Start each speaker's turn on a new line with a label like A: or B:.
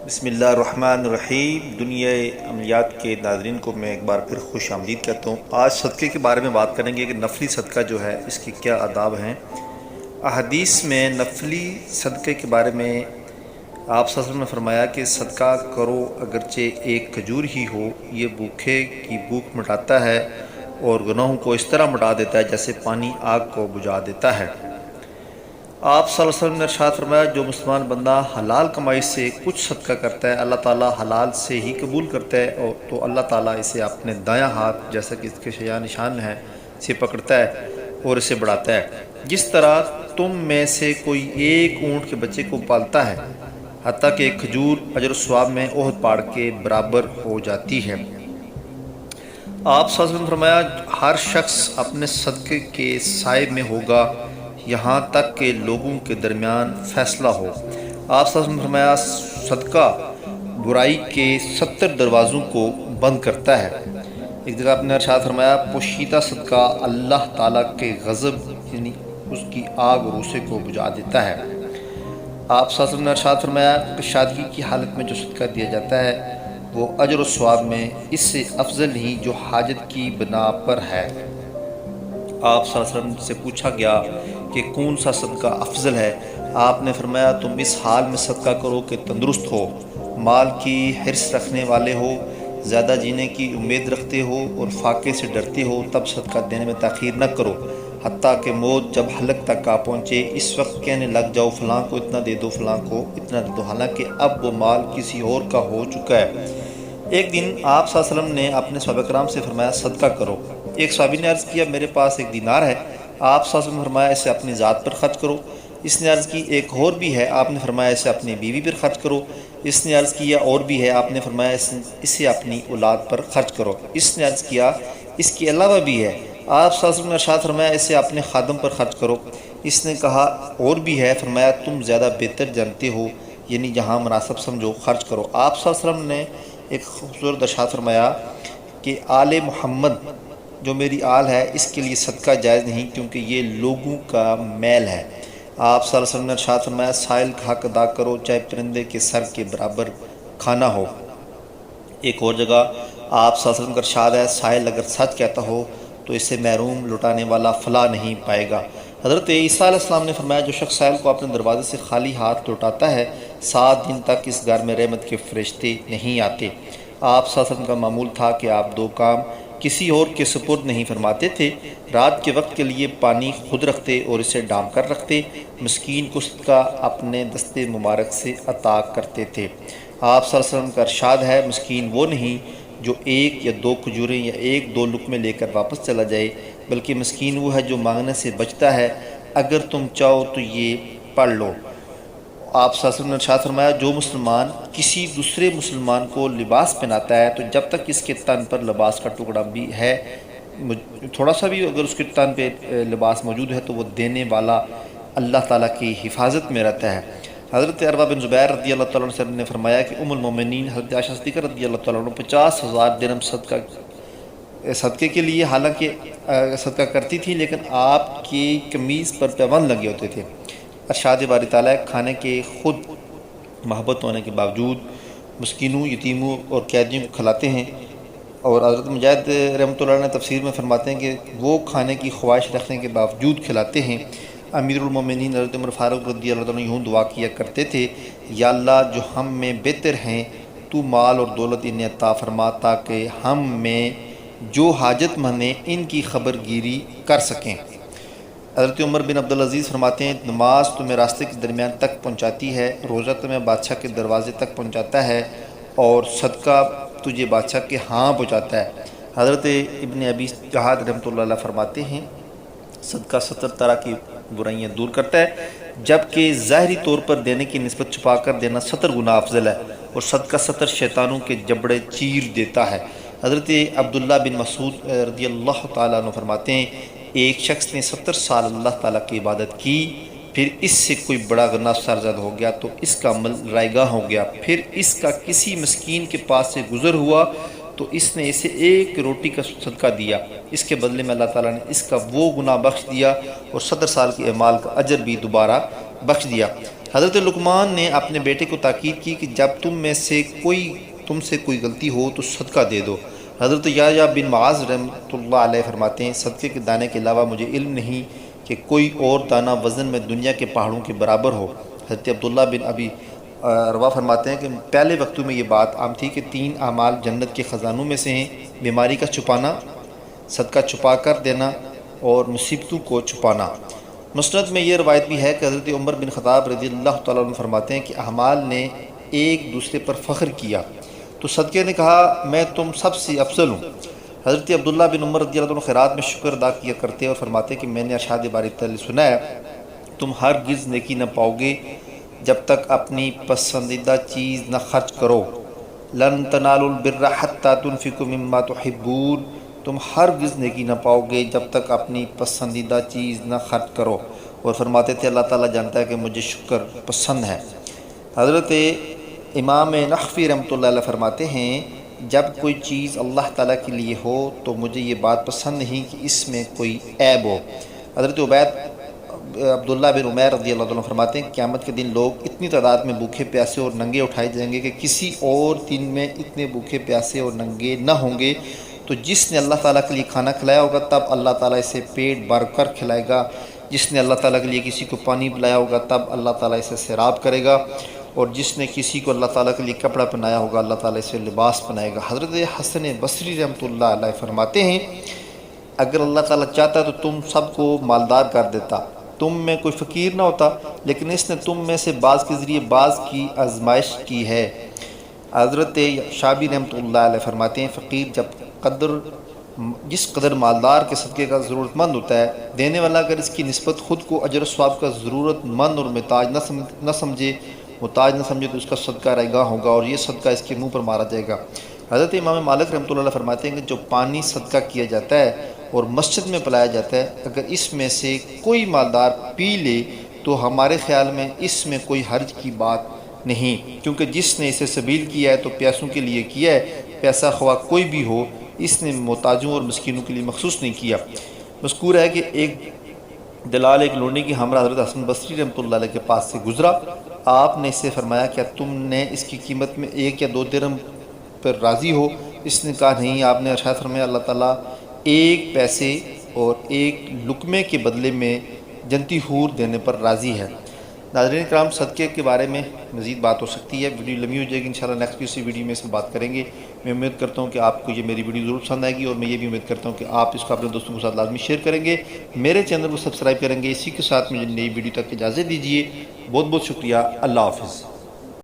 A: بسم اللہ الرحمن الرحیم۔ دنیا عملیات کے ناظرین کو میں ایک بار پھر خوش آمدید کہتا ہوں۔ آج صدقے کے بارے میں بات کریں گے کہ نفلی صدقہ جو ہے اس کے کیا آداب ہیں۔ احادیث میں نفلی صدقے کے بارے میں آپ صلی اللہ علیہ وسلم نے فرمایا کہ صدقہ کرو اگرچہ ایک کھجور ہی ہو، یہ بھوکے کی بھوک مٹاتا ہے اور گناہوں کو اس طرح مٹا دیتا ہے جیسے پانی آگ کو بجھا دیتا ہے۔ آپ صلی اللہ علیہ وسلم نے ارشاد فرمایا جو مسلمان بندہ حلال کمائی سے کچھ صدقہ کرتا ہے اللہ تعالیٰ حلال سے ہی قبول کرتا ہے، اور تو اللہ تعالیٰ اسے اپنے دایاں ہاتھ جیسا کہ اس کے شایع نشان ہے سے پکڑتا ہے اور اسے بڑھاتا ہے، جس طرح تم میں سے کوئی ایک اونٹ کے بچے کو پالتا ہے حتیٰ کہ ایک کھجور اجر و ثواب میں احد پہاڑ کے برابر ہو جاتی ہے۔ آپ صلی اللہ علیہ وسلم نے فرمایا ہر شخص اپنے صدقے کے سائے میں ہوگا یہاں تک کہ لوگوں کے درمیان فیصلہ ہو۔ آپ صلی اللہ علیہ وسلم نے فرمایا صدقہ برائی کے 70 دروازوں کو بند کرتا ہے۔ ایک جگہ آپ نے ارشاد فرمایا پوشیدہ صدقہ اللہ تعالیٰ کے غضب یعنی اس کی آگ اور غصے کو بجھا دیتا ہے۔ آپ صلی اللہ علیہ وسلم نے ارشاد فرمایا کشادگی کی حالت میں جو صدقہ دیا جاتا ہے وہ اجر و ثواب میں اس سے افضل نہیں جو حاجت کی بنا پر ہے۔ آپ صلی اللہ علیہ وسلم سے پوچھا گیا کہ کون سا صدقہ افضل ہے؟ آپ نے فرمایا تم اس حال میں صدقہ کرو کہ تندرست ہو، مال کی حرص رکھنے والے ہو، زیادہ جینے کی امید رکھتے ہو اور فاقے سے ڈرتے ہو، تب صدقہ دینے میں تاخیر نہ کرو حتیٰ کہ موت جب حلق تک آ پہنچے، اس وقت کہنے لگ جاؤ فلاں کو اتنا دے دو، فلاں کو اتنا دے دو، حالانکہ اب وہ مال کسی اور کا ہو چکا ہے۔ ایک دن آپ صلی اللہ علیہ وسلم نے اپنے صحابہ کرام سے فرمایا صدقہ کرو۔ ایک صحابی نے عرض کیا میرے پاس ایک دینار ہے۔ آپ صلی اللہ علیہ وسلم نے فرمایا اسے اپنی ذات پر خرچ کرو۔ اس نے عرض کی ایک اور بھی ہے۔ آپ نے فرمایا اسے اپنی بیوی پر خرچ کرو۔ اس نے عرض کیا اور بھی ہے۔ آپ نے فرمایا اسے اپنی اولاد پر خرچ کرو۔ اس نے عرض کیا اس کے علاوہ بھی ہے۔ آپ صلی اللہ علیہ وسلم نے ارشاد فرمایا اسے اپنے خادم پر خرچ کرو۔ اس نے کہا اور بھی ہے۔ فرمایا تم زیادہ بہتر جانتے ہو، یعنی جہاں مناسب سمجھو خرچ کرو۔ آپ صلی اللہ علیہ وسلم نے ایک خوبصورت ارشاد فرمایا کہ آل محمد جو میری آل ہے اس کے لیے صدقہ جائز نہیں کیونکہ یہ لوگوں کا میل ہے۔ آپ صلی اللہ علیہ وسلم نے ارشاد فرمایا سائل کا حق ادا کرو چاہے پرندے کے سر کے برابر کھانا ہو۔ ایک اور جگہ آپ صلی اللہ علیہ وسلم کا ارشاد ہے سائل اگر سچ کہتا ہو تو اسے محروم لٹانے والا فلاح نہیں پائے گا۔ حضرت عیسیٰ علیہ السلام نے فرمایا جو شخص سائل کو اپنے دروازے سے خالی ہاتھ لوٹاتا ہے 7 دن تک اس گھر میں رحمت کے فرشتے نہیں آتے۔ آپ صلی اللہ علیہ وسلم کا معمول تھا کہ آپ 2 کام کسی اور کے سپرد نہیں فرماتے تھے، رات کے وقت کے لیے پانی خود رکھتے اور اسے ڈھانپ کر رکھتے، مسکین کو صدقہ اپنے دستے مبارک سے عطا کرتے تھے۔ آپ صلی اللہ علیہ وسلم کا ارشاد ہے مسکین وہ نہیں جو 1 یا 2 کھجوریں یا 1-2 لقمے لے کر واپس چلا جائے، بلکہ مسکین وہ ہے جو مانگنے سے بچتا ہے۔ اگر تم چاہو تو یہ پڑھ لو۔ آپ صلی اللہ علیہ وسلم نے ارشاد فرمایا جو مسلمان کسی دوسرے مسلمان کو لباس پہناتا ہے تو جب تک اس کے تن پر لباس کا ٹکڑا بھی ہے، تھوڑا سا بھی اگر اس کے تن پہ لباس موجود ہے تو وہ دینے والا اللہ تعالیٰ کی حفاظت میں رہتا ہے۔ حضرت عروہ بن زبیر رضی اللہ تعالیٰ عنہ نے فرمایا کہ ام المومنین حضرت عائشہ صدیقہ رضی اللہ تعالیٰ عنہ 50,000 درہم صدقے کے لیے حالانکہ صدقہ کرتی تھی لیکن آپ کی قمیض پر پیبند لگے ہوتے تھے۔ ارشاد باری تعالیٰ کھانے کے خود محبت ہونے کے باوجود مسکینوں، یتیموں اور قیدیوں کو کھلاتے ہیں، اور حضرت مجاہد رحمۃ اللہ علیہ تفسیر میں فرماتے ہیں کہ وہ کھانے کی خواہش رکھنے کے باوجود کھلاتے ہیں۔ امیر المومنین حضرت عمر فاروق رضی اللہ عنہ یوں دعا کیا کرتے تھے یا اللہ جو ہم میں بہتر ہیں تو مال اور دولت انہیں عطا فرما تاکہ ہم میں جو حاجت مند ہیں ان کی خبر گیری کر سکیں۔ حضرت عمر بن عبدالعزیز فرماتے ہیں نماز تمہیں راستے کے درمیان تک پہنچاتی ہے، روزہ تمہیں بادشاہ کے دروازے تک پہنچاتا ہے اور صدقہ تجھے بادشاہ کے ہاں پہنچاتا ہے۔ حضرت ابن ابی جہاد رحمۃ اللہ علیہ فرماتے ہیں صدقہ 70 طرح کی برائیاں دور کرتا ہے جبکہ ظاہری طور پر دینے کی نسبت چھپا کر دینا 70 گنا افضل ہے، اور صدقہ 70 شیطانوں کے جبڑے چیر دیتا ہے۔ حضرت عبداللہ بن مسعود رضی اللہ تعالیٰ عنہ فرماتے ہیں ایک شخص نے 70 سال اللہ تعالیٰ کی عبادت کی، پھر اس سے کوئی بڑا گناہ سرزد ہو گیا تو اس کا عمل رائے گاہ ہو گیا، پھر اس کا کسی مسکین کے پاس سے گزر ہوا تو اس نے اسے 1 روٹی کا صدقہ دیا، اس کے بدلے میں اللہ تعالیٰ نے اس کا وہ گناہ بخش دیا اور 70 سال کے اعمال کا اجر بھی دوبارہ بخش دیا۔ حضرت لقمان نے اپنے بیٹے کو تاکید کی کہ جب تم سے کوئی غلطی ہو تو صدقہ دے دو۔ حضرت یحییٰ بن معاذ رحمۃ اللہ علیہ فرماتے ہیں صدقے کے دانے کے علاوہ مجھے علم نہیں کہ کوئی اور دانہ وزن میں دنیا کے پہاڑوں کے برابر ہو۔ حضرت عبداللہ بن ابی روا فرماتے ہیں کہ پہلے وقتوں میں یہ بات عام تھی کہ 3 اعمال جنت کے خزانوں میں سے ہیں: بیماری کا چھپانا، صدقہ چھپا کر دینا اور مصیبتوں کو چھپانا۔ مسند میں یہ روایت بھی ہے کہ حضرت عمر بن خطاب رضی اللہ تعالیٰ عنہ فرماتے ہیں کہ اعمال نے ایک دوسرے پر فخر کیا تو صدقے نے کہا میں تم سب سے افضل ہوں۔ حضرت عبداللہ بن عمر رضی اللہ عنہ خیرات میں شکر ادا کیا کرتے اور فرماتے کہ میں نے ارشاد باری تعالی سنا ہے، تم ہرگز نیکی نہ پاؤ گے جب تک اپنی پسندیدہ چیز نہ خرچ کرو۔ لن تنالوا البر حتی تنفقوا مما تحبون، تم ہرگز نیکی نہ پاؤ گے جب تک اپنی پسندیدہ چیز نہ خرچ کرو۔ اور فرماتے تھے اللہ تعالیٰ جانتا ہے کہ مجھے شکر پسند ہے۔ حضرت امام نحوی رحمۃ اللہ علیہ فرماتے ہیں جب کوئی چیز اللہ تعالیٰ کے لیے ہو تو مجھے یہ بات پسند نہیں کہ اس میں کوئی عیب ہو۔ حضرت عبداللہ بن عمیر رضی اللہ عنہ فرماتے ہیں قیامت کے دن لوگ اتنی تعداد میں بھوکے پیاسے اور ننگے اٹھائے جائیں گے کہ کسی اور دن میں اتنے بھوکے پیاسے اور ننگے نہ ہوں گے، تو جس نے اللہ تعالیٰ کے لیے کھانا کھلایا ہوگا تب اللہ تعالیٰ اسے پیٹ بھر کر کھلائے گا، جس نے اللہ تعالیٰ کے لیے کسی کو پانی پلایا ہوگا تب اللہ تعالیٰ اسے سیراب کرے گا، اور جس نے کسی کو اللہ تعالیٰ کے لیے کپڑا پہنایا ہوگا اللہ تعالیٰ اسے لباس پہنائے گا۔ حضرت حسن بصری رحمۃ اللہ علیہ فرماتے ہیں اگر اللہ تعالیٰ چاہتا تو تم سب کو مالدار کر دیتا، تم میں کوئی فقیر نہ ہوتا، لیکن اس نے تم میں سے بعض کے ذریعے بعض کی آزمائش کی ہے۔ حضرت شعبی رحمۃ اللہ علیہ فرماتے ہیں فقیر جس قدر مالدار کے صدقے کا ضرورت مند ہوتا ہے، دینے والا اگر اس کی نسبت خود کو اجر و ثواب کا ضرورت مند اور محتاج نہ سمجھے تو اس کا صدقہ رائگاں ہوگا اور یہ صدقہ اس کے منہ پر مارا جائے گا۔ حضرت امام مالک رحمۃ اللہ علیہ فرماتے ہیں کہ جو پانی صدقہ کیا جاتا ہے اور مسجد میں پلایا جاتا ہے، اگر اس میں سے کوئی مالدار پی لے تو ہمارے خیال میں اس میں کوئی حرج کی بات نہیں، کیونکہ جس نے اسے سبیل کیا ہے تو پیاسوں کے لیے کیا ہے، پیسہ خواہ کوئی بھی ہو، اس نے محتاجوں اور مسکینوں کے لیے مخصوص نہیں کیا۔ مذکور ہے کہ ایک دلال ایک لونڈی کی ہمراہ حضرت حسن بصری رحمۃ اللہ علیہ کے پاس سے گزرا، آپ نے اس سے فرمایا کیا تم نے اس کی قیمت میں 1 یا 2 درہم پر راضی ہو؟ اس نے کہا نہیں۔ آپ نے ارشاد فرمایا اللہ تعالیٰ 1 پیسے اور 1 لقمے کے بدلے میں جنتی حور دینے پر راضی ہے۔ ناظرین کرام صدقے کے بارے میں مزید بات ہو سکتی ہے، ویڈیو لمبی ہو جائے گی، انشاءاللہ نیکسٹ کسی ویڈیو میں اس میں بات کریں گے۔ میں امید کرتا ہوں کہ آپ کو یہ میری ویڈیو ضرور پسند آئے گی اور میں یہ بھی امید کرتا ہوں کہ آپ اس کو اپنے دوستوں کے ساتھ لازمی شیئر کریں گے، میرے چینل کو سبسکرائب کریں گے۔ اسی کے ساتھ مجھے نئی ویڈیو تک اجازت دیجیے۔ بہت بہت شکریہ۔ اللہ حافظ۔